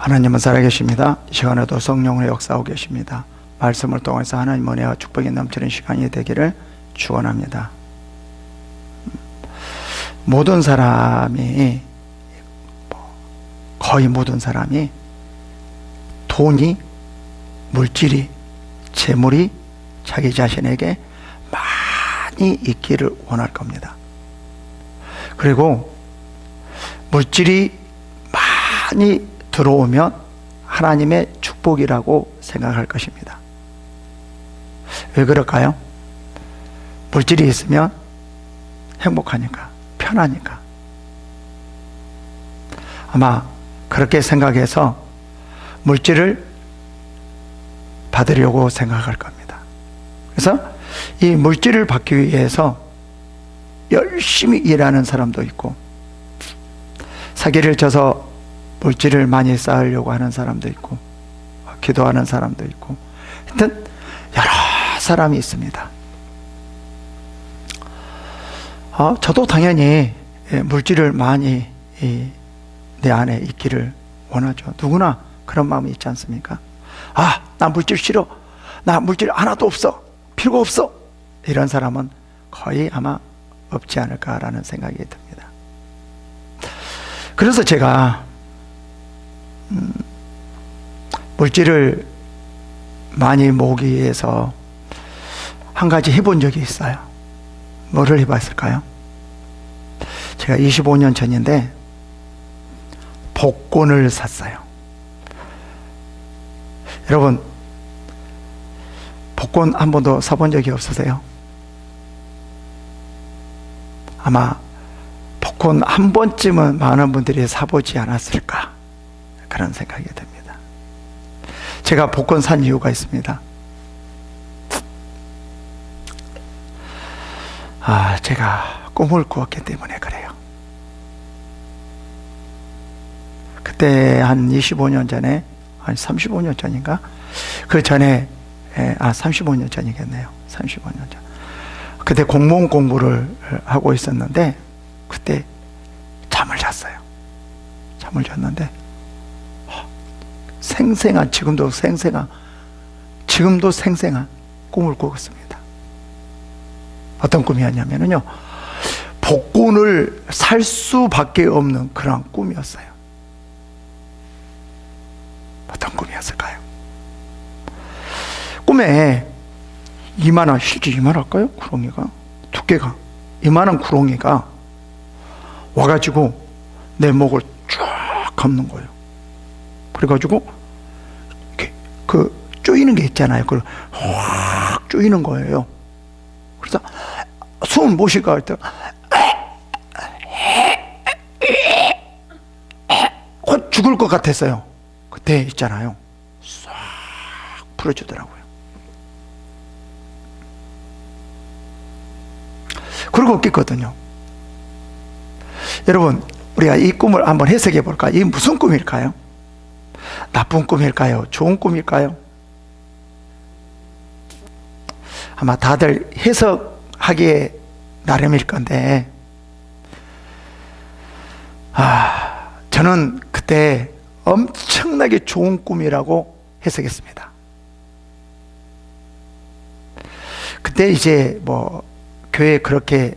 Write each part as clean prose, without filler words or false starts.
하나님은 살아계십니다. 이 시간에도 성령으로 역사하고 계십니다. 말씀을 통해서 하나님 은혜와 축복이 넘치는 시간이 되기를 축원합니다. 모든 사람이, 거의 모든 사람이 돈이, 물질이, 재물이 자기 자신에게 많이 있기를 원할 겁니다. 그리고 물질이 많이 들어오면 하나님의 축복이라고 생각할 것입니다. 왜 그럴까요? 물질이 있으면 행복하니까, 편하니까. 아마 그렇게 생각해서 물질을 받으려고 생각할 겁니다. 그래서 이 물질을 받기 위해서 열심히 일하는 사람도 있고, 사기를 쳐서 물질을 많이 쌓으려고 하는 사람도 있고, 기도하는 사람도 있고, 하여튼 여러 사람이 있습니다. 저도 당연히 물질을 많이 내 안에 있기를 원하죠. 누구나 그런 마음이 있지 않습니까? 나 물질 싫어, 나 물질 하나도 없어, 필요가 없어, 이런 사람은 거의 아마 없지 않을까라는 생각이 듭니다. 그래서 제가 물질을 많이 모으기 위해서 한 가지 해본 적이 있어요. 뭐를 해봤을까요? 제가 25년 전인데 복권을 샀어요. 여러분, 복권 한 번도 사본 적이 없으세요? 아마 복권 한 번쯤은 많은 분들이 사보지 않았을까, 그런 생각이 듭니다. 제가 복권 산 이유가 있습니다. 제가 꿈을 꾸었기 때문에 그래요. 그때 한 25년 전에, 한 35년 전인가? 그 전에, 35년 전이겠네요. 35년 전. 그때 공무원 공부를 하고 있었는데, 그때 잠을 잤어요. 잠을 잤는데, 지금도 생생한 꿈을 꾸었습니다. 어떤 꿈이었냐면요, 복권을 살 수밖에 없는 그런 꿈이었어요. 어떤 꿈이었을까요? 꿈에 이만한, 실제 이만할까요? 구렁이가, 두께가 이만한 구렁이가 와가지고 내 목을 쫙 감는 거예요. 그래가지고 이렇게 쪼이는 게 있잖아요. 그걸 확 쪼이는 거예요. 그래서 숨을 못 쉴까 할 때 곧 죽을 것 같았어요. 그때 있잖아요, 싹 풀어주더라고요. 그러고 깼거든요. 여러분, 우리가 이 꿈을 한번 해석해 볼까요? 이게 무슨 꿈일까요? 나쁜 꿈일까요? 좋은 꿈일까요? 아마 다들 해석하기에 나름일 건데, 저는 그때 엄청나게 좋은 꿈이라고 해석했습니다. 그때 이제 교회 그렇게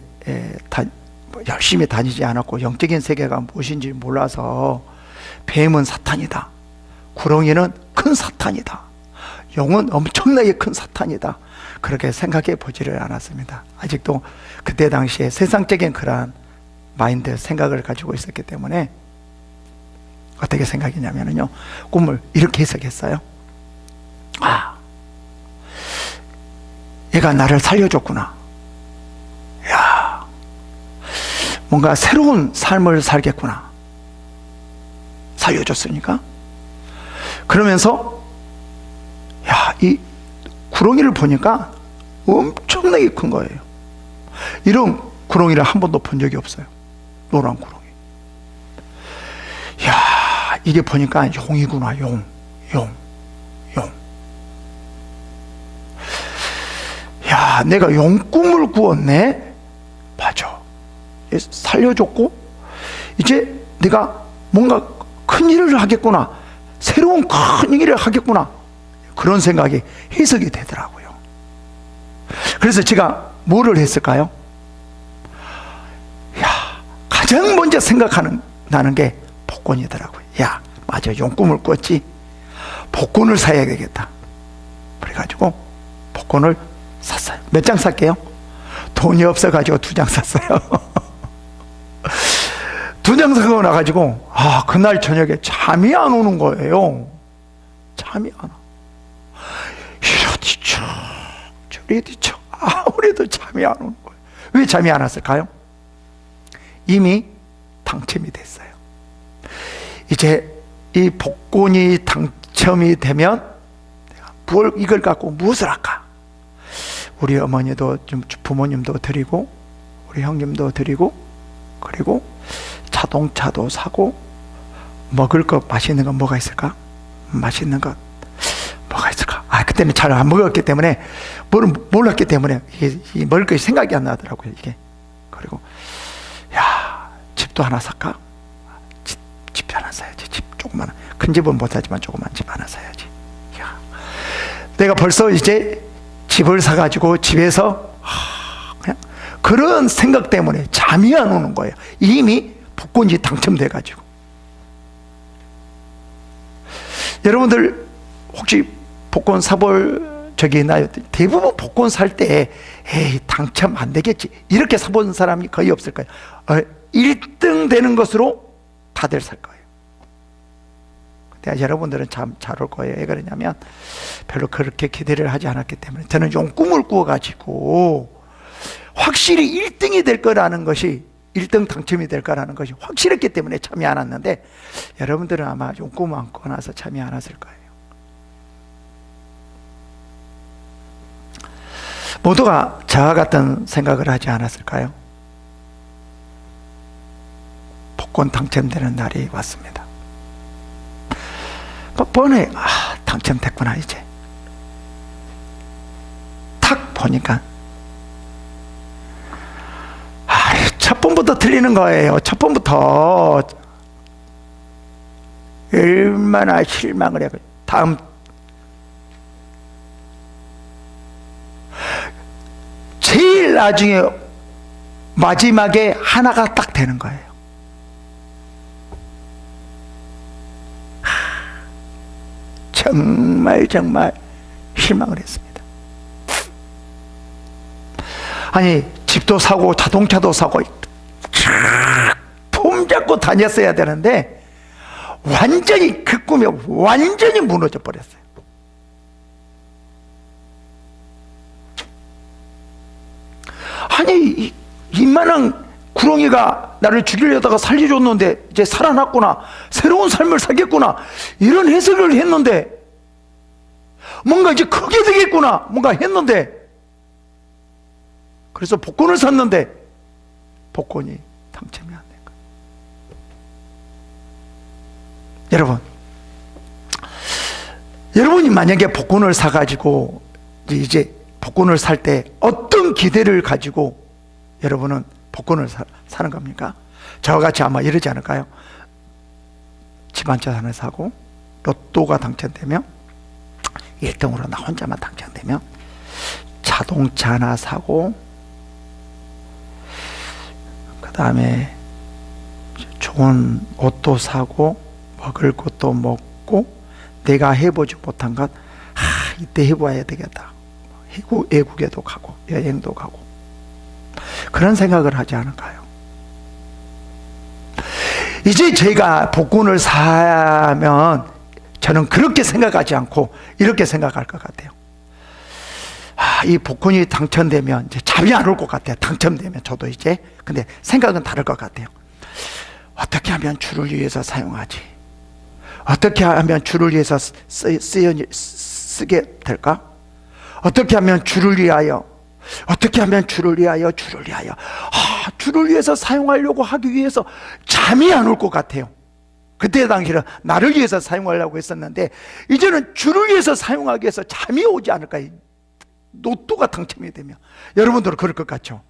열심히 다니지 않았고, 영적인 세계가 무엇인지 몰라서 뱀은 사탄이다, 구렁이는 큰 사탄이다, 용은 엄청나게 큰 사탄이다, 그렇게 생각해 보지를 않았습니다. 아직도 그때 당시에 세상적인 그러한 마인드, 생각을 가지고 있었기 때문에 어떻게 생각했냐면요, 꿈을 이렇게 해석했어요. 얘가 나를 살려줬구나. 야, 뭔가 새로운 삶을 살겠구나. 살려줬으니까. 그러면서 이 구렁이를 보니까 엄청나게 큰 거예요. 이런 구렁이를 한 번도 본 적이 없어요. 노란 구렁이. 이게 보니까 용이구나. 용. 내가 용 꿈을 꾸었네. 맞아. 살려줬고 이제 내가 뭔가 큰 일을 하겠구나. 새로운 큰 일을 하겠구나, 그런 생각이 해석이 되더라고요. 그래서 제가 뭐를 했을까요? 가장 먼저 나는 게 복권이더라고요. 맞아, 용꿈을 꿨지. 복권을 사야 되겠다. 그래가지고 복권을 샀어요. 몇 장 살게요? 돈이 없어가지고 2장 샀어요. 2장 사고 나가지고 그날 저녁에 잠이 안 오는 거예요. 잠이 안 와. 이리 뒤쳐 저리 뒤쳐 아무래도 잠이 안 오는 거예요. 왜 잠이 안 왔을까요? 이미 당첨이 됐어요. 이제 이 복권이 당첨이 되면 이걸 갖고 무엇을 할까? 우리 어머니도 좀, 부모님도 드리고 우리 형님도 드리고, 그리고 자동차도 사고, 먹을 거, 맛있는 거 뭐가 있을까? 맛있는 것 뭐가 있을까? 그때는 잘 안 먹었기 때문에, 몰랐기 때문에 이게 먹을 것이 생각이 안 나더라고요, 이게. 그리고 집도 하나 살까? 집 하나 사야지. 집 조그만, 큰 집은 못 사지만 조그만 집 하나 사야지. 내가 벌써 이제 집을 사가지고 집에서 그냥 그런 생각 때문에 잠이 안 오는 거예요. 이미 복권이 당첨돼가지고. 여러분들 혹시 복권 사볼 적이 있나요? 대부분 복권 살 때 당첨 안 되겠지, 이렇게 사본 사람이 거의 없을 거예요. 1등 되는 것으로 다들 살 거예요. 근데 여러분들은 참 잘 올 거예요. 왜 그러냐면 별로 그렇게 기대를 하지 않았기 때문에. 저는 용꿈을 꾸어가지고 확실히 1등이 될 거라는 것이, 1등 당첨이 될 거라는 것이 확실했기 때문에 잠이 안 왔는데, 여러분들은 아마 용꿈 안 꾸어놔서 잠이 안 왔을 거예요. 모두가 저와 같은 생각을 하지 않았을까요? 복권 당첨되는 날이 왔습니다. 번에 당첨됐구나. 이제 탁 보니까 첫 번부터 틀리는 거예요. 첫 번부터. 얼마나 실망을 해요. 다음 제일 나중에 마지막에 하나가 딱 되는 거예요. 정말 실망을 했습니다. 아니, 집도 사고 자동차도 사고 폼 잡고 다녔어야 되는데 완전히 그 꿈이 완전히 무너져 버렸어요. 아니, 이만한 구렁이가 나를 죽이려다가 살려줬는데 이제 살아났구나, 새로운 삶을 살겠구나, 이런 해석을 했는데, 뭔가 이제 크게 되겠구나 뭔가 했는데, 그래서 복권을 샀는데 복권이 당첨이 안 된 거예요. 여러분이 만약에 복권을 사가지고 이제 복권을 살 때 어떤 기대를 가지고 여러분은 복권을 사는 겁니까? 저와 같이 아마 이러지 않을까요? 집 한 채 하나 사고, 로또가 당첨되면 1등으로 나 혼자만 당첨되면 자동차 하나 사고, 그 다음에 좋은 옷도 사고, 먹을 것도 먹고, 내가 해보지 못한 것 이때 해봐야 되겠다, 외국에도 가고 여행도 가고, 그런 생각을 하지 않을까요? 이제 제가 복권을 사면 저는 그렇게 생각하지 않고 이렇게 생각할 것 같아요. 이 복권이 당첨되면 이제 잠이 안 올 것 같아요. 당첨되면 저도 이제. 근데 생각은 다를 것 같아요. 어떻게 하면 주를 위해서 사용하지? 어떻게 하면 주를 위해서 쓰게 될까? 어떻게 하면 주를 위하여, 어떻게 하면 주를 위하여, 주를 위해서 사용하려고 하기 위해서 잠이 안 올 것 같아요. 그때 당시는 나를 위해서 사용하려고 했었는데, 이제는 주를 위해서 사용하기 위해서 잠이 오지 않을까요? 로또가 당첨이 되면. 여러분들은 그럴 것 같죠?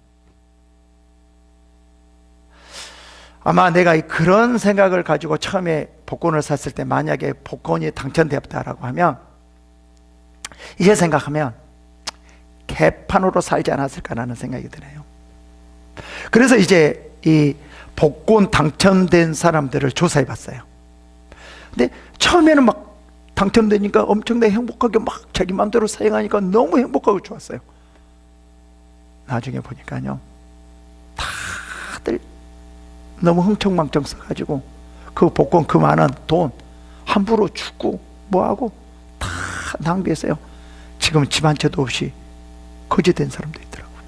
아마 내가 그런 생각을 가지고 처음에 복권을 샀을 때 만약에 복권이 당첨되었다라고 하면 이제 생각하면 개판으로 살지 않았을까라는 생각이 드네요. 그래서 이제 이 복권 당첨된 사람들을 조사해 봤어요. 근데 처음에는 막 당첨되니까 엄청나게 행복하게 막 자기 마음대로 사용하니까 너무 행복하고 좋았어요. 나중에 보니까요, 다들 너무 흥청망청 써가지고 그 복권 그 많은 돈 함부로 주고 뭐하고 다 낭비했어요. 지금 집 한 채도 없이 거지 된 사람도 있더라고요.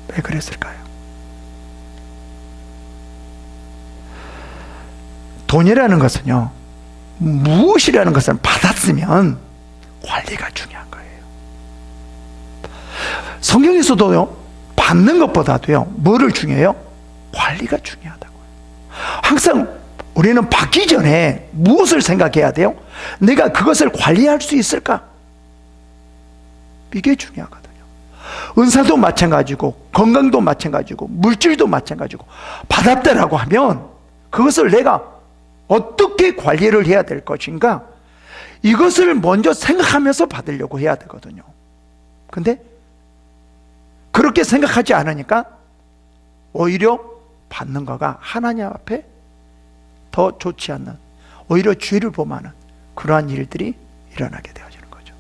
왜 그랬을까요? 돈이라는 것은요, 무엇이라는 것을 받았으면 관리가 중요한 거예요. 성경에서도요, 받는 것보다도요, 뭐를 중요해요? 관리가 중요하다고요. 항상 우리는 받기 전에 무엇을 생각해야 돼요? 내가 그것을 관리할 수 있을까? 이게 중요하거든요. 은사도 마찬가지고 건강도 마찬가지고 물질도 마찬가지고 받았다라고 하면 그것을 내가 어떻게 관리를 해야 될 것인가, 이것을 먼저 생각하면서 받으려고 해야 되거든요. 근데 그렇게 생각하지 않으니까 오히려 받는 거가 하나님 앞에 더 좋지 않는, 오히려 죄를 범하는 그러한 일들이 일어나게 되어지는 거죠.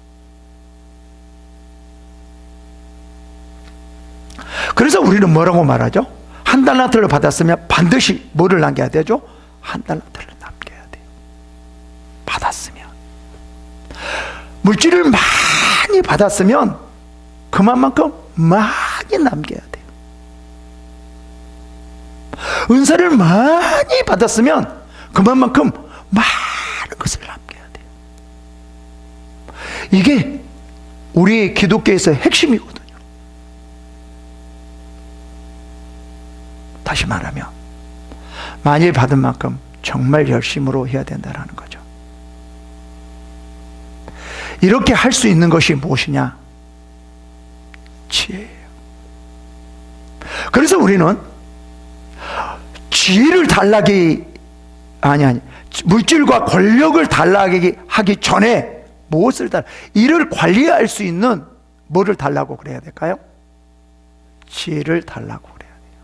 그래서 우리는 뭐라고 말하죠? 한 달란트를 받았으면 반드시 뭐를 남겨야 되죠? 한 달란트를 남겨야 돼요. 받았으면. 물질을 많이 받았으면 그만큼 많이 남겨야 돼요. 은사를 많이 받았으면 그만큼 많은 것을 남겨야 돼요. 이게 우리 기독교에서의 핵심이거든요. 다시 말하면 많이 받은 만큼 정말 열심으로 해야 된다는 거죠. 이렇게 할 수 있는 것이 무엇이냐? 지혜예요. 그래서 우리는 지혜를 달라기 물질과 권력을 달라기 하기 전에 무엇을 이를 관리할 수 있는 뭐를 달라고 그래야 될까요? 지혜를 달라고 그래야 돼요.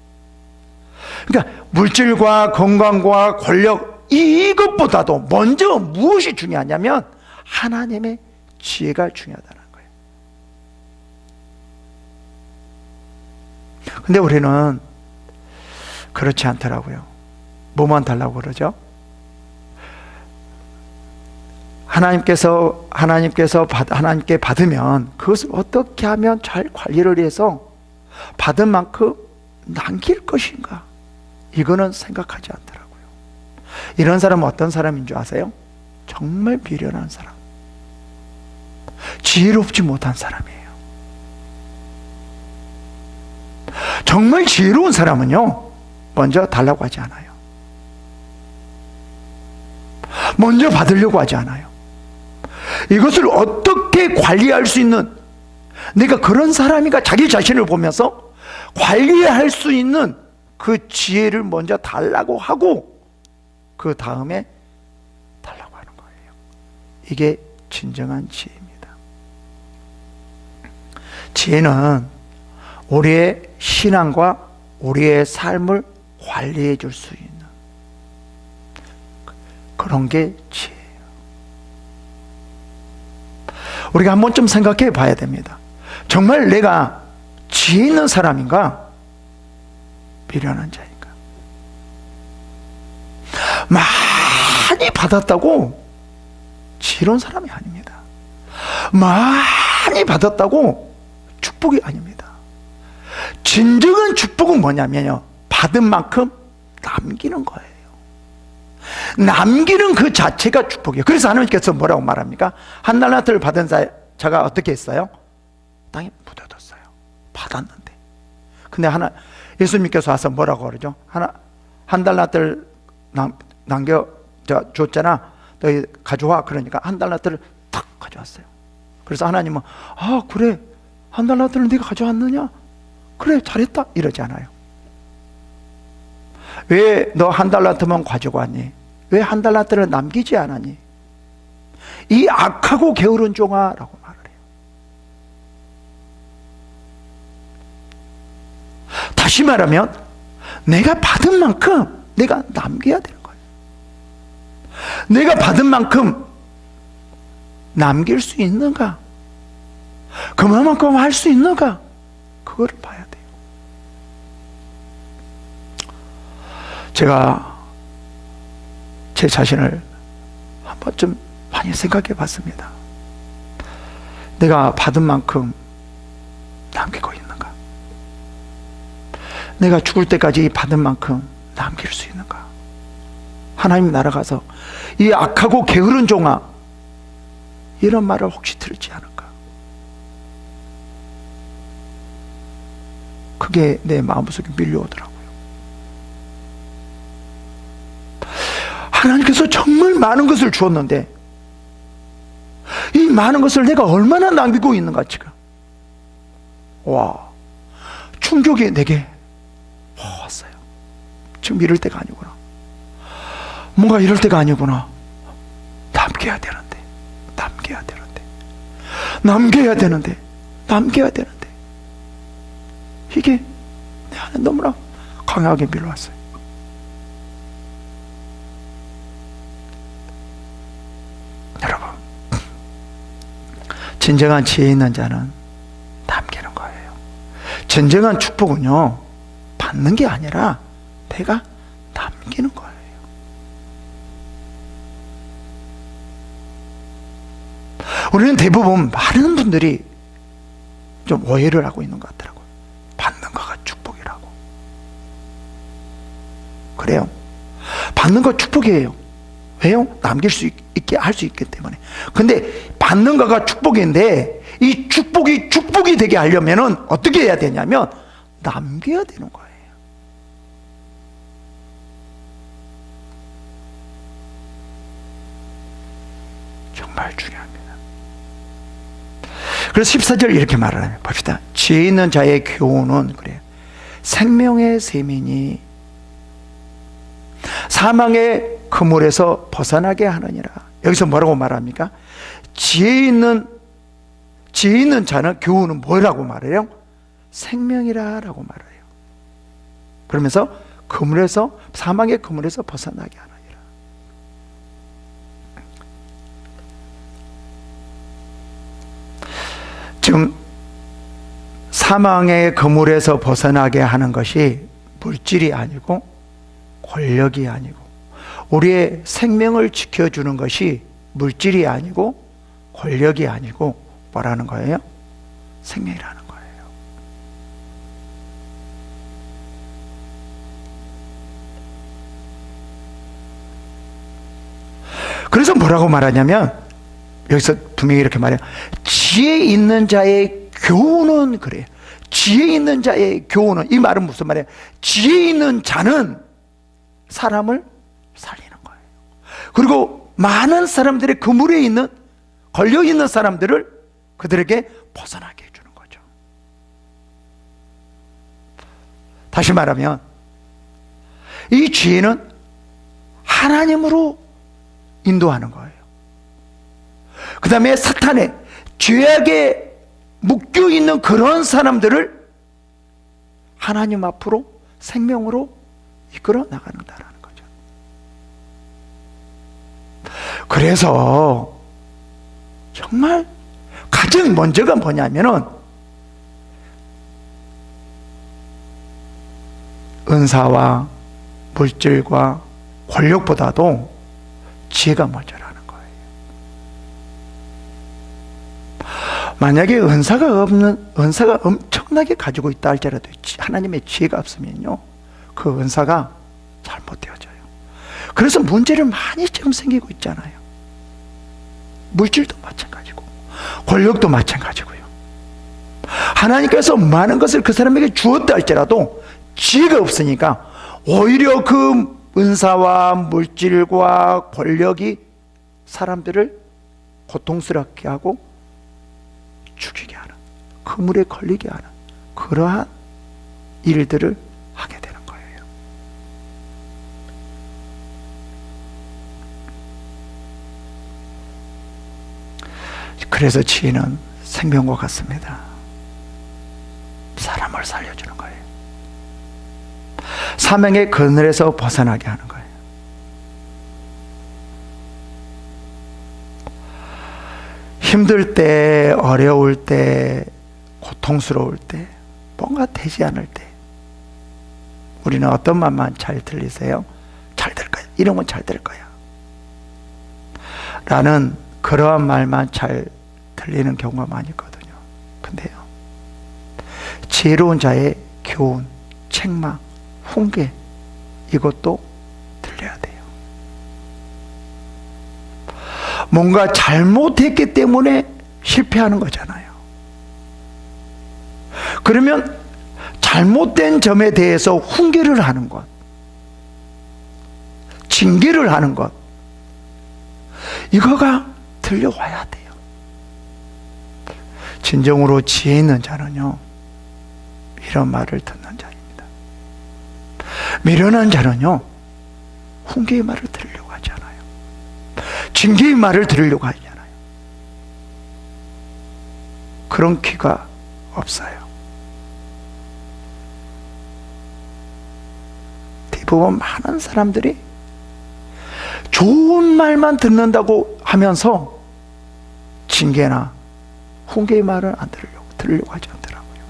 그러니까 물질과 건강과 권력, 이것보다도 먼저 무엇이 중요하냐면 하나님의 지혜가 중요하다는 거예요. 근데 우리는 그렇지 않더라고요. 뭐만 달라고 그러죠? 하나님께 받으면 그것을 어떻게 하면 잘 관리를 해서 받은 만큼 남길 것인가? 이거는 생각하지 않더라고요. 이런 사람은 어떤 사람인 줄 아세요? 정말 미련한 사람, 지혜롭지 못한 사람이에요. 정말 지혜로운 사람은요, 먼저 달라고 하지 않아요. 먼저 받으려고 하지 않아요. 이것을 어떻게 관리할 수 있는, 내가 그런 사람이가 자기 자신을 보면서 관리할 수 있는 그 지혜를 먼저 달라고 하고 그 다음에 달라고 하는 거예요. 이게 진정한 지혜입니다. 지혜는 우리의 신앙과 우리의 삶을 관리해 줄 수 있는 그런 게 지혜예요. 우리가 한번 좀 생각해 봐야 됩니다. 정말 내가 지혜 있는 사람인가? 미련한 자인가? 많이 받았다고 지혜로운 사람이 아닙니다. 많이 받았다고 축복이 아닙니다. 진정한 축복은 뭐냐면요, 받은 만큼 남기는 거예요. 남기는 그 자체가 축복이에요. 그래서 하나님께서 뭐라고 말합니까? 한 달란트를 받은 자가 어떻게 했어요? 땅에 묻어뒀어요. 받았는데. 근데 예수님께서 와서 뭐라고 그러죠? 한 달란트를 남겨줬잖아. 너희 가져와. 그러니까 한 달란트를 탁 가져왔어요. 그래서 하나님은 그래, 한 달란트를 네가 가져왔느냐? 그래, 잘했다. 이러지 않아요. 왜 너 한 달란트만 가지고 왔니? 왜 한 달란트를 남기지 않았니? 이 악하고 게으른 종아 라고 말을 해요. 다시 말하면 내가 받은 만큼 내가 남겨야 되는 거예요. 내가 받은 만큼 남길 수 있는가? 그만큼 할 수 있는가? 그거를 봐야 돼요. 제가 제 자신을 한 번쯤 많이 생각해 봤습니다. 내가 받은 만큼 남기고 있는가? 내가 죽을 때까지 받은 만큼 남길 수 있는가? 하나님 나라 가서 이 악하고 게으른 종아, 이런 말을 혹시 들지 않을까? 그게 내 마음속에 밀려오더라고요. 하나님께서 정말 많은 것을 주었는데 이 많은 것을 내가 얼마나 남기고 있는가 지금. 와, 충격이 내게 왔어요. 지금 이럴 때가 아니구나. 뭔가 이럴 때가 아니구나. 남겨야 되는데, 남겨야 되는데, 남겨야 되는데, 남겨야 되는데. 이게 내 안에 너무나 강하게 밀려왔어요. 여러분, 진정한 지혜 있는 자는 남기는 거예요. 진정한 축복은요, 받는 게 아니라 내가 남기는 거예요. 우리는 대부분 많은 분들이 좀 오해를 하고 있는 것 같더라고요. 받는 거가 축복이라고. 그래요. 받는 거 축복이에요. 왜요? 남길 수 있게 할 수 있기 때문에. 근데 받는 거가 축복인데 이 축복이 되게 하려면은 어떻게 해야 되냐면 남겨야 되는 거예요. 정말 중요합니다. 그래서 14절 이렇게 말을 해요. 봅시다. 지혜 있는 자의 교훈은 그래요. 생명의 셈이니 사망의 그물에서 벗어나게 하느니라. 여기서 뭐라고 말합니까? 지혜 있는 자는 교훈은 뭐라고 말해요? 생명이라 라고 말해요. 그러면서 사망의 그물에서 벗어나게 하느니라. 지금 사망의 그물에서 벗어나게 하는 것이 물질이 아니고 권력이 아니고 우리의 생명을 지켜주는 것이 물질이 아니고 권력이 아니고 뭐라는 거예요? 생명이라는 거예요. 그래서 뭐라고 말하냐면 여기서 분명히 이렇게 말해요. 지혜 있는 자의 교훈은 그래요. 지혜 있는 자의 교훈은, 이 말은 무슨 말이에요? 지혜 있는 자는 사람을 살리는 거예요. 그리고 많은 사람들의 그물에 있는, 걸려있는 사람들을 그들에게 벗어나게 해주는 거죠. 다시 말하면 이 지혜는 하나님으로 인도하는 거예요. 그 다음에 사탄의 죄악에 묶여있는 그런 사람들을 하나님 앞으로 생명으로 이끌어 나가는다라는 거죠. 그래서 정말 가장 먼저가 뭐냐면은 은사와 물질과 권력보다도 지혜가 먼저라는 거예요. 만약에 은사가 엄청나게 가지고 있다 할지라도 하나님의 지혜가 없으면요, 그 은사가 잘못되어져요. 그래서 문제를 많이 지금 생기고 있잖아요. 물질도 마찬가지고 권력도 마찬가지고요. 하나님께서 많은 것을 그 사람에게 주었다 할지라도 지혜가 없으니까 오히려 그 은사와 물질과 권력이 사람들을 고통스럽게 하고 죽이게 하는, 그물에 걸리게 하는 그러한 일들을 하게 되는 거예요. 그래서 지혜는 생명과 같습니다. 사람을 살려주는 거예요. 사명의 그늘에서 벗어나게 하는 거예요. 힘들 때, 어려울 때, 고통스러울 때, 뭔가 되지 않을 때 우리는 어떤 말만 잘 들리세요? 잘 될 거야. 이러면 잘 될 거야. 라는 그러한 말만 잘 들리는 경우가 많이 있거든요. 근데요, 지혜로운 자의 교훈, 책망, 훈계, 이것도 들려야 돼요. 뭔가 잘못했기 때문에 실패하는 거잖아요. 그러면 잘못된 점에 대해서 훈계를 하는 것, 징계를 하는 것, 이거가 들려와야 돼요. 진정으로 지혜 있는 자는요, 이런 말을 듣는 자입니다. 미련한 자는요, 훈계의 말을 들으려고 하지 않아요. 징계의 말을 들으려고 하지 않아요. 그런 귀가 없어요. 대부분 많은 사람들이 좋은 말만 듣는다고 하면서 징계나 훈계의 말을 안 들으려고 하지 않더라고요.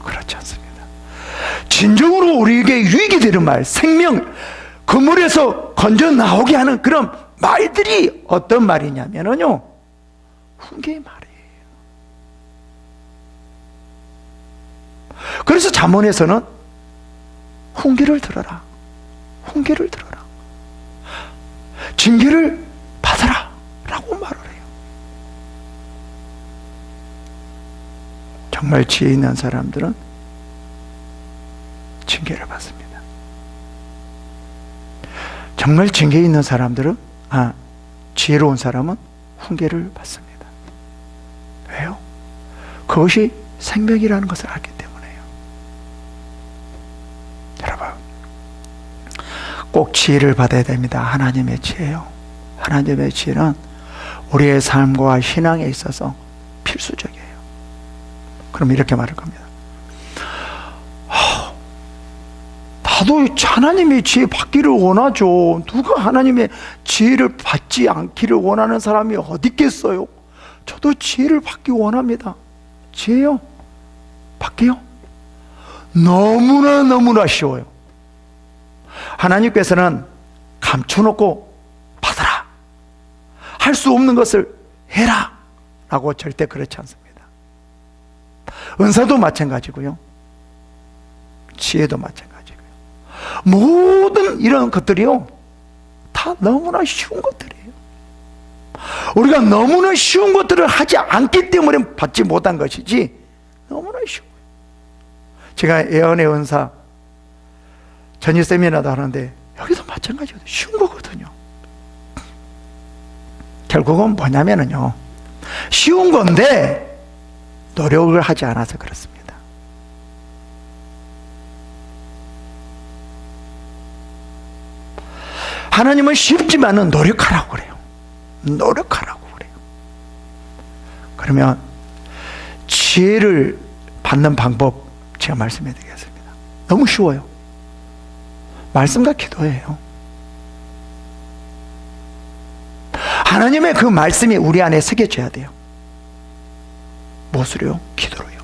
그렇지 않습니다. 진정으로 우리에게 유익이 되는 말, 생명, 그물에서 건져 나오게 하는 그런 말들이 어떤 말이냐면요, 훈계의 말이에요. 그래서 잠언에서는 훈계를 들어라, 훈계를 들어라, 징계를 받아라 라고 말을 해요. 정말 지혜 있는 사람들은 징계를 받습니다. 정말 징계 있는 사람들은, 지혜로운 사람은 훈계를 받습니다. 왜요? 그것이 생명이라는 것을 알기 때문에요. 여러분, 꼭 지혜를 받아야 됩니다. 하나님의 지혜요. 하나님의 지혜는 우리의 삶과 신앙에 있어서 필수적이에요. 그럼 이렇게 말할 겁니다. 나도 하나님의 지혜 받기를 원하죠. 누가 하나님의 지혜를 받지 않기를 원하는 사람이 어디 있겠어요? 저도 지혜를 받기 원합니다. 지혜요, 받기요? 너무나 쉬워요. 하나님께서는 감춰놓고 받아라, 할 수 없는 것을 해라 라고 절대 그렇지 않습니다. 은사도 마찬가지고요, 지혜도 마찬가지고요. 모든 이런 것들이요, 다 너무나 쉬운 것들이에요. 우리가 너무나 쉬운 것들을 하지 않기 때문에 받지 못한 것이지, 너무나 쉬워요. 제가 예언의 은사 전일 세미나도 하는데 여기도 마찬가지예요. 쉬운 거거든요. 결국은 뭐냐면요, 쉬운 건데 노력을 하지 않아서 그렇습니다. 하나님은 쉽지만은 노력하라고 그래요. 노력하라고 그래요. 그러면 지혜를 받는 방법 제가 말씀해 드리겠습니다. 너무 쉬워요. 말씀과 기도예요. 하나님의 그 말씀이 우리 안에 새겨져야 돼요. 무엇으로요? 기도로요.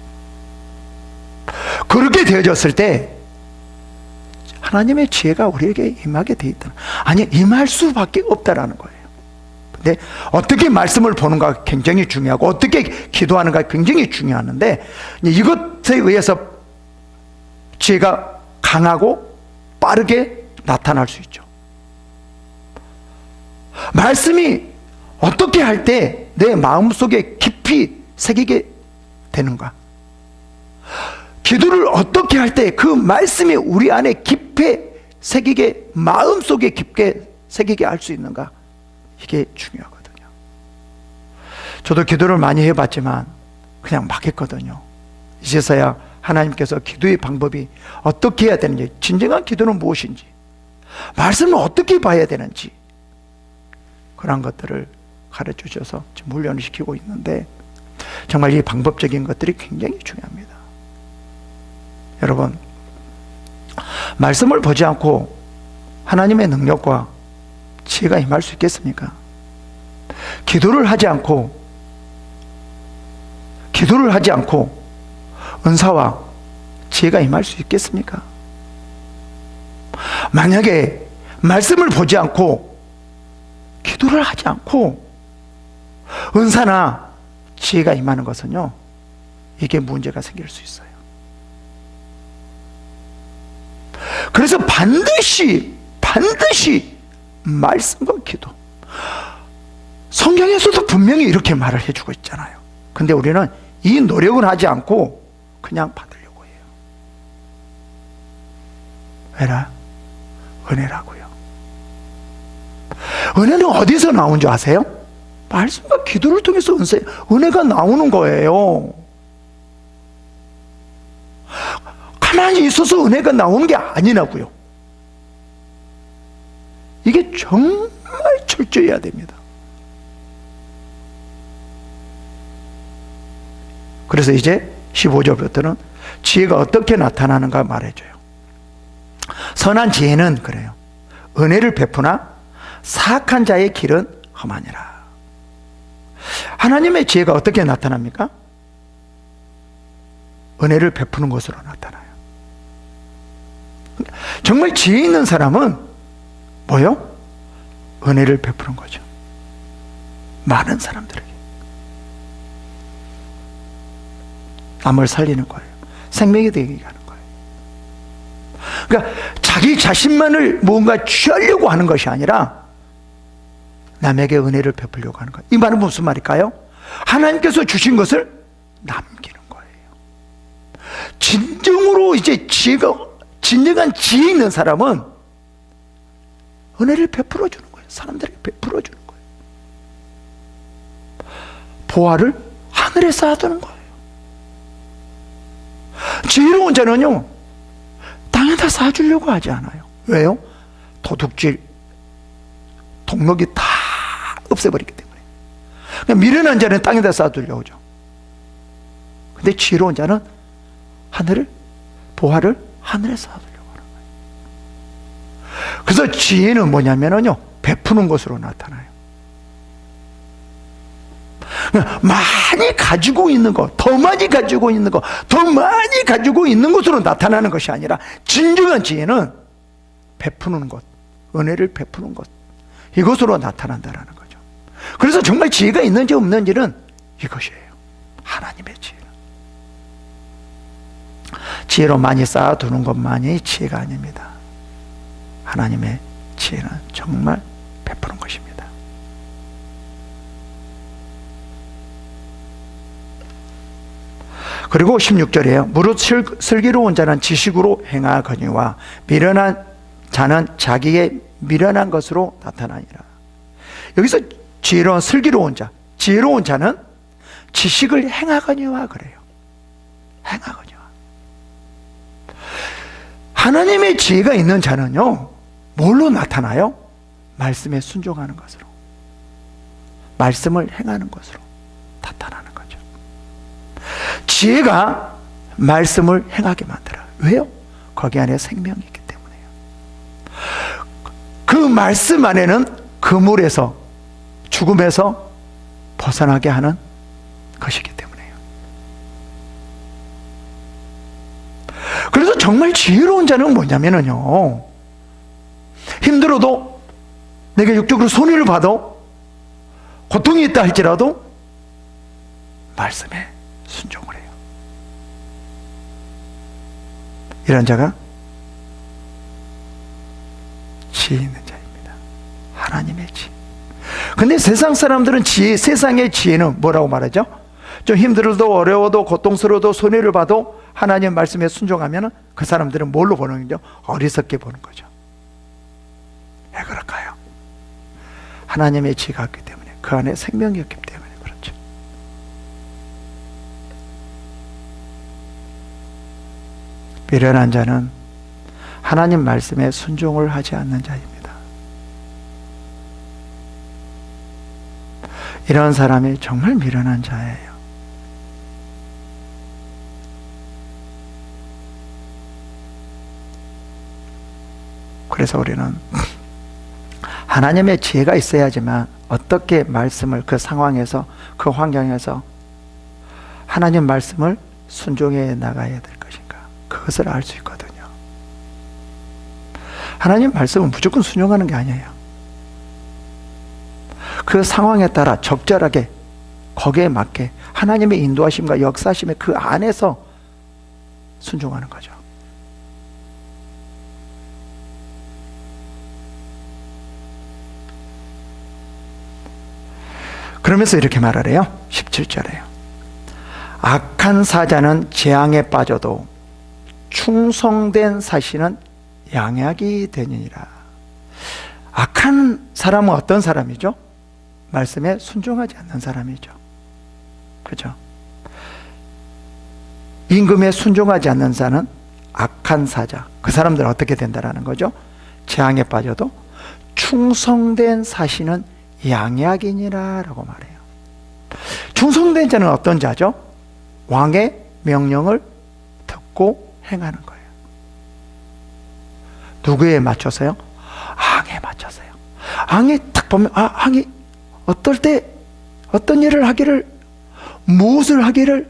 그렇게 되어졌을 때 하나님의 지혜가 우리에게 임하게 돼 있다. 아니, 임할 수밖에 없다라는 거예요. 근데 어떻게 말씀을 보는가 굉장히 중요하고, 어떻게 기도하는가 굉장히 중요한데, 이것에 의해서 지혜가 강하고 빠르게 나타날 수 있죠. 말씀이 어떻게 할 때 내 마음속에 깊이 새기게 되는가, 기도를 어떻게 할 때 그 말씀이 우리 안에 깊이 새기게, 마음속에 깊게 새기게 할 수 있는가, 이게 중요하거든요. 저도 기도를 많이 해봤지만 그냥 막 했거든요. 이제서야 하나님께서 기도의 방법이 어떻게 해야 되는지, 진정한 기도는 무엇인지, 말씀을 어떻게 봐야 되는지, 그런 것들을 가르쳐 주셔서 지금 훈련을 시키고 있는데 정말 이 방법적인 것들이 굉장히 중요합니다. 여러분, 말씀을 보지 않고 하나님의 능력과 지혜가 임할 수 있겠습니까? 기도를 하지 않고 은사와 지혜가 임할 수 있겠습니까? 만약에 말씀을 보지 않고 기도를 하지 않고 은사나 지혜가 임하는 것은요, 이게 문제가 생길 수 있어요. 그래서 반드시 말씀과 기도, 성경에서도 분명히 이렇게 말을 해주고 있잖아요. 근데 우리는 이 노력은 하지 않고 그냥 받으려고 해요. 왜라? 은혜라고요. 은혜는 어디서 나온 줄 아세요? 말씀과 기도를 통해서 은혜가 나오는 거예요. 가만히 있어서 은혜가 나오는 게 아니라고요. 이게 정말 철저히 해야 됩니다. 그래서 이제 15절부터는 지혜가 어떻게 나타나는가 말해줘요. 선한 지혜는 그래요. 은혜를 베푸나 사악한 자의 길은 험하니라. 하나님의 지혜가 어떻게 나타납니까? 은혜를 베푸는 것으로 나타나요. 정말 지혜 있는 사람은 뭐요? 은혜를 베푸는 거죠. 많은 사람들에게. 남을 살리는 거예요. 생명이 되게 하는 거예요. 그러니까 자기 자신만을 뭔가 취하려고 하는 것이 아니라 남에게 은혜를 베풀려고 하는 거예요. 이 말은 무슨 말일까요? 하나님께서 주신 것을 남기는 거예요. 진정으로 이제 진정한 지혜 있는 사람은 은혜를 베풀어 주는 거예요. 사람들에게 베풀어 주는 거예요. 보화를 하늘에 쌓아두는 거예요. 지혜로운 자는요, 땅에다 쌓아주려고 하지 않아요. 왜요? 도둑질, 동력이 다 없애버리기 때문에. 그러니까 미련한 자는 땅에다 쌓아두려고 하죠. 근데 지혜로운 자는 보화를 하늘에 쌓아두려고 하는 거예요. 그래서 지혜는 뭐냐면요, 베푸는 것으로 나타나요. 많이 가지고 있는 것, 더 많이 가지고 있는 것, 더 많이 가지고 있는 것으로 나타나는 것이 아니라 진정한 지혜는 베푸는 것, 은혜를 베푸는 것, 이것으로 나타난다는 거죠. 그래서 정말 지혜가 있는지 없는지는 이것이에요. 하나님의 지혜는. 지혜로 많이 쌓아두는 것만이 지혜가 아닙니다. 하나님의 지혜는 정말 베푸는 것입니다. 그리고 16절이에요. 무릇 슬기로운 자는 지식으로 행하거니와 미련한 자는 자기의 미련한 것으로 나타나니라. 여기서 슬기로운 자, 지혜로운 자는 지식을 행하거니와 그래요. 행하거니와. 하나님의 지혜가 있는 자는요, 뭘로 나타나요? 말씀에 순종하는 것으로, 말씀을 행하는 것으로 나타나는 거죠. 지혜가 말씀을 행하게 만들어요. 왜요? 거기 안에 생명이 있기 때문에요. 그 말씀 안에는 그물에서, 죽음에서 벗어나게 하는 것이기 때문에요. 그래서 정말 지혜로운 자는 뭐냐면요, 힘들어도, 내가 육적으로 손해를 봐도, 고통이 있다 할지라도 말씀에 순종을 해요. 이런 자가 지혜 있는 자입니다. 하나님의 지혜. 근데 세상 사람들은 세상의 지혜는 뭐라고 말하죠? 좀 힘들어도, 어려워도, 고통스러워도, 손해를 봐도 하나님 말씀에 순종하면 그 사람들은 뭘로 보는 거죠? 어리석게 보는 거죠. 왜 그럴까요? 하나님의 지혜가 있기 때문에, 그 안에 생명이 없기 때문에 그렇죠. 미련한 자는 하나님 말씀에 순종을 하지 않는 자입니다. 이런 사람이 정말 미련한 자예요. 그래서 우리는 하나님의 지혜가 있어야지만 어떻게 말씀을 그 상황에서, 그 환경에서 하나님 말씀을 순종해 나가야 될 것인가, 그것을 알 수 있거든요. 하나님 말씀은 무조건 순종하는 게 아니에요. 그 상황에 따라 적절하게 거기에 맞게 하나님의 인도하심과 역사하심의 그 안에서 순종하는 거죠. 그러면서 이렇게 말하래요. 17절에요. 악한 사자는 재앙에 빠져도 충성된 사신은 양약이 되느니라. 악한 사람은 어떤 사람이죠? 말씀에 순종하지 않는 사람이죠. 그죠? 임금에 순종하지 않는 자는 악한 사자. 그 사람들은 어떻게 된다라는 거죠? 재앙에 빠져도 충성된 사신은 양약이니라 라고 말해요. 충성된 자는 어떤 자죠? 왕의 명령을 듣고 행하는 거예요. 누구에 맞춰서요? 왕에 맞춰서요. 왕이 딱 보면, 왕이 어떨 때 어떤 일을 하기를, 무엇을 하기를,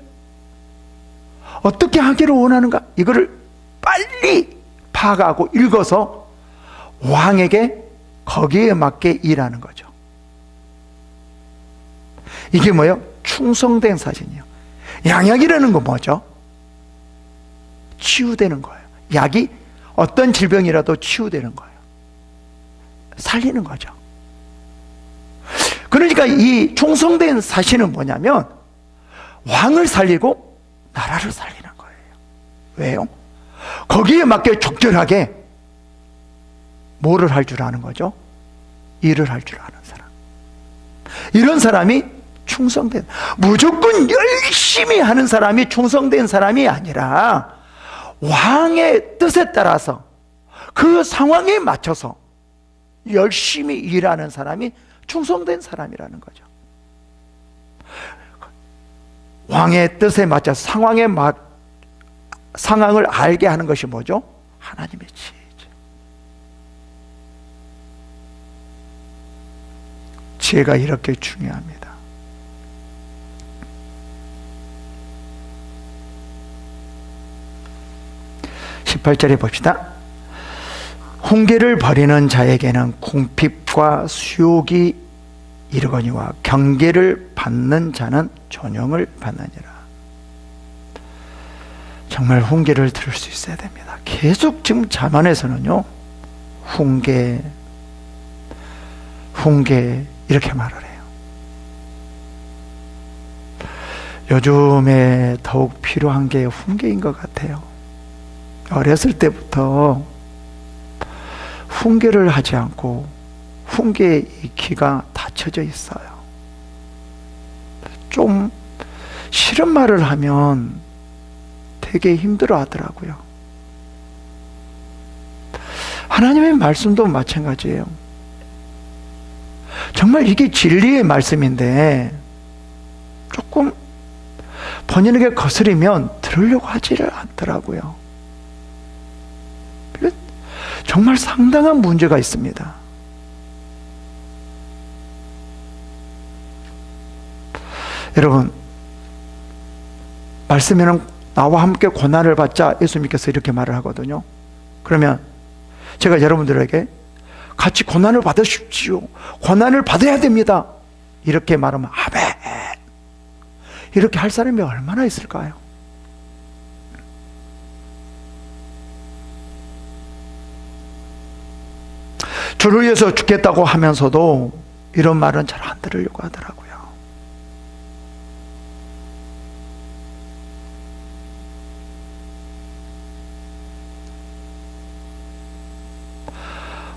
어떻게 하기를 원하는가, 이거를 빨리 파악하고 읽어서 왕에게 거기에 맞게 일하는 거죠. 이게 뭐예요? 충성된 사신이요. 양약이라는 건 뭐죠? 치유되는 거예요. 약이 어떤 질병이라도 치유되는 거예요. 살리는 거죠. 그러니까 이 충성된 사신은 뭐냐면 왕을 살리고 나라를 살리는 거예요. 왜요? 거기에 맞게 적절하게 뭐를 할 줄 아는 거죠? 일을 할 줄 아는 사람. 이런 사람이 충성된, 무조건 열심히 하는 사람이 충성된 사람이 아니라 왕의 뜻에 따라서 그 상황에 맞춰서 열심히 일하는 사람이 충성된 사람이라는 거죠. 왕의 뜻에 맞춰서 상황을 알게 하는 것이 뭐죠? 하나님의 지혜죠. 지혜가 이렇게 중요합니다. 18절에 봅시다. 훈계를 버리는 자에게는 궁핍과 수욕이 이르거니와 경계를 받는 자는 존영을 받느니라. 정말 훈계를 들을 수 있어야 됩니다. 계속 지금 자만에서는요, 훈계 이렇게 말을 해요. 요즘에 더욱 필요한 게 훈계인 것 같아요. 어렸을 때부터 훈계를 하지 않고 훈계의 귀가 닫혀져 있어요. 좀 싫은 말을 하면 되게 힘들어 하더라고요. 하나님의 말씀도 마찬가지예요. 정말 이게 진리의 말씀인데 조금 본인에게 거스리면 들으려고 하지를 않더라고요. 정말 상당한 문제가 있습니다. 여러분, 말씀에는 나와 함께 고난을 받자 예수님께서 이렇게 말을 하거든요. 그러면 제가 여러분들에게 같이 고난을 받으십시오, 고난을 받아야 됩니다, 이렇게 말하면 아멘, 이렇게 할 사람이 얼마나 있을까요? 주를 위해서 죽겠다고 하면서도 이런 말은 잘 안 들으려고 하더라고요.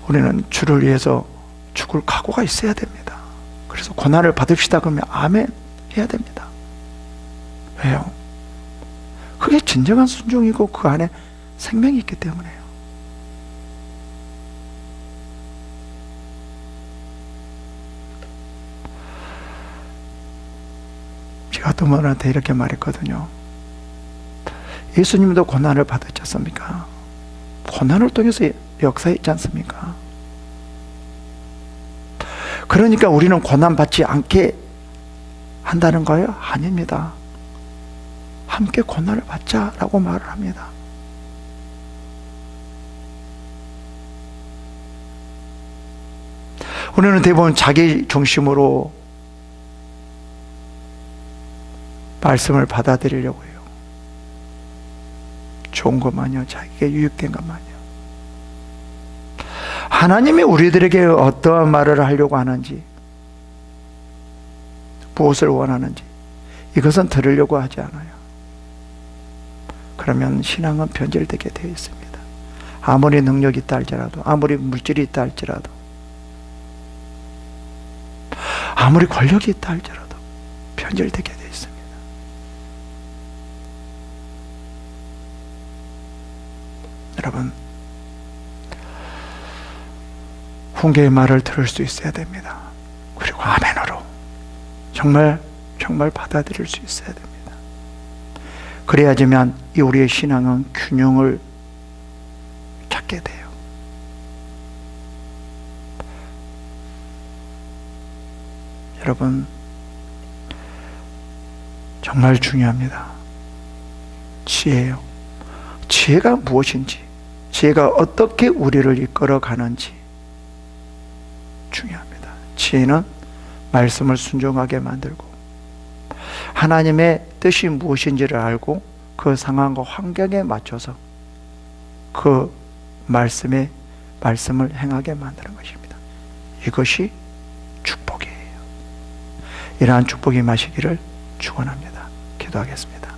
우리는 주를 위해서 죽을 각오가 있어야 됩니다. 그래서 고난을 받읍시다 그러면 아멘 해야 됩니다. 왜요? 그게 진정한 순종이고 그 안에 생명이 있기 때문에요. 제가 어떤 분한테 이렇게 말했거든요. 예수님도 고난을 받았지 않습니까? 고난을 통해서 역사했지 않습니까? 그러니까 우리는 고난받지 않게 한다는 거예요? 아닙니다. 함께 고난을 받자라고 말을 합니다. 우리는 대부분 자기 중심으로 말씀을 받아들이려고 해요. 좋은 것만요, 자기가 유익된 것만요. 하나님이 우리들에게 어떠한 말을 하려고 하는지, 무엇을 원하는지 이것은 들으려고 하지 않아요. 그러면 신앙은 변질되게 되어 있습니다. 아무리 능력이 있다 할지라도, 아무리 물질이 있다 할지라도, 아무리 권력이 있다 할지라도 변질되게 되어 있습니다. 여러분, 훈계의 말을 들을 수 있어야 됩니다. 그리고 아멘으로 정말 받아들일 수 있어야 됩니다. 그래야지만 이 우리의 신앙은 균형을 찾게 돼요. 여러분, 정말 중요합니다. 지혜예요. 지혜가 무엇인지, 지혜가 어떻게 우리를 이끌어 가는지 중요합니다. 지혜는 말씀을 순종하게 만들고 하나님의 뜻이 무엇인지를 알고 그 상황과 환경에 맞춰서 그 말씀을 행하게 만드는 것입니다. 이것이 축복이에요. 이러한 축복이 마시기를 축원합니다. 기도하겠습니다.